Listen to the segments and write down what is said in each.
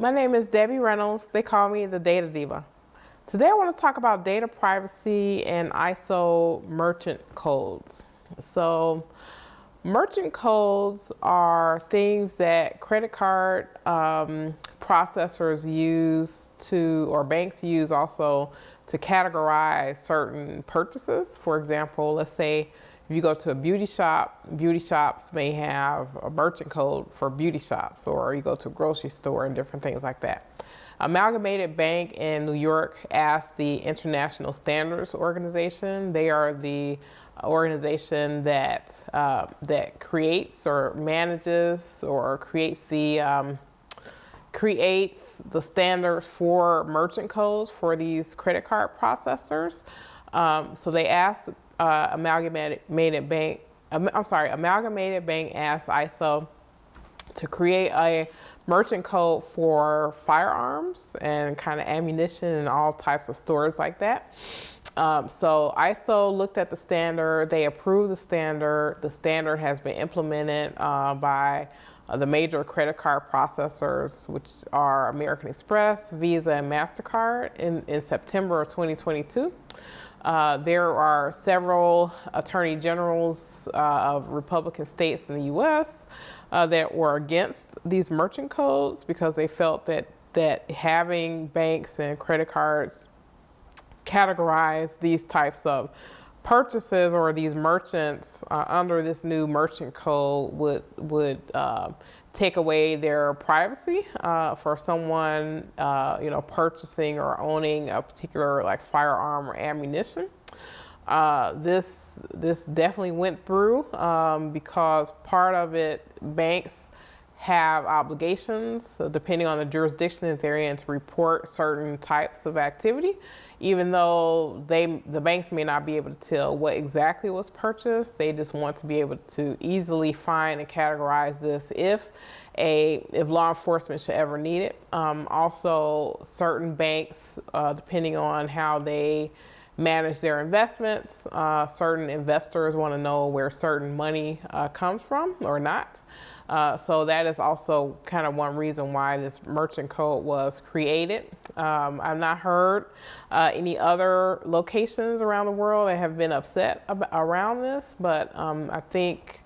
My name is Debbie Reynolds. They call me the Data Diva. Today I want to talk about data privacy and ISO merchant codes. So, merchant codes are things that credit card processors use to, or banks use also, to categorize certain purchases. For example, let's say if you go to a beauty shop, beauty shops may have a merchant code for beauty shops, or you go to a grocery store and different things like that. Amalgamated Bank in New York asked the International Standards Organization. They are the organization that that creates or manages or creates the standards for merchant codes for these credit card processors. So they asked Amalgamated Bank asked ISO to create a merchant code for firearms and kind of ammunition and all types of stores like that. So ISO looked at the standard, they approved the standard. The standard has been implemented by the major credit card processors, which are American Express, Visa, and MasterCard in September of 2022. There are several attorney generals of Republican states in the U.S. That were against these merchant codes because they felt that having banks and credit cards categorize these types of purchases or these merchants under this new merchant code would take away their privacy for someone purchasing or owning a particular like firearm or ammunition. This definitely went through because part of it, banks have obligations, depending on the jurisdiction that they're in, to report certain types of activity, even though the banks may not be able to tell what exactly was purchased. They just want to be able to easily find and categorize this if law enforcement should ever need it. Also, certain banks, depending on how they manage their investments, certain investors want to know where certain money comes from or not. So that is also kind of one reason why this merchant code was created. I've not heard any other locations around the world that have been upset around this, but I think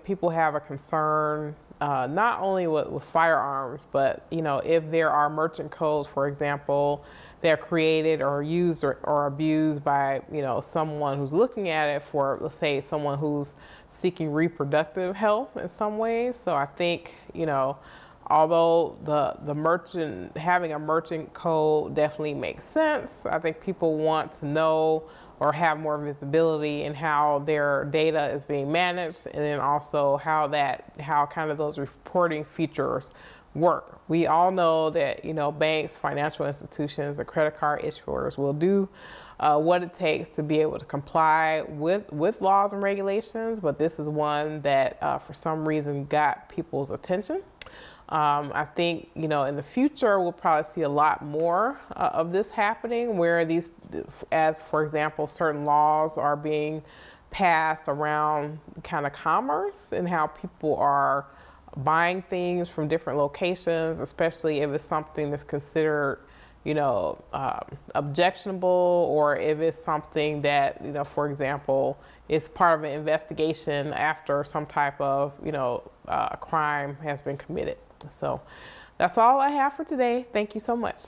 people have a concern not only with firearms, but if there are merchant codes, for example, they're created or used or abused by someone who's looking at it for, let's say, someone who's seeking reproductive health in some ways. So I think although having a merchant code definitely makes sense, I think people want to know or have more visibility in how their data is being managed, and then also how kind of those reporting features work. We all know that banks, financial institutions, the credit card issuers will do what it takes to be able to comply with laws and regulations, but this is one that for some reason got people's attention. I think in the future we'll probably see a lot more of this happening, where as for example, certain laws are being passed around kind of commerce and how people are buying things from different locations, especially if it's something that's considered objectionable, or if it's something that for example, is part of an investigation after some type of crime has been committed. So that's all I have for today. Thank you so much.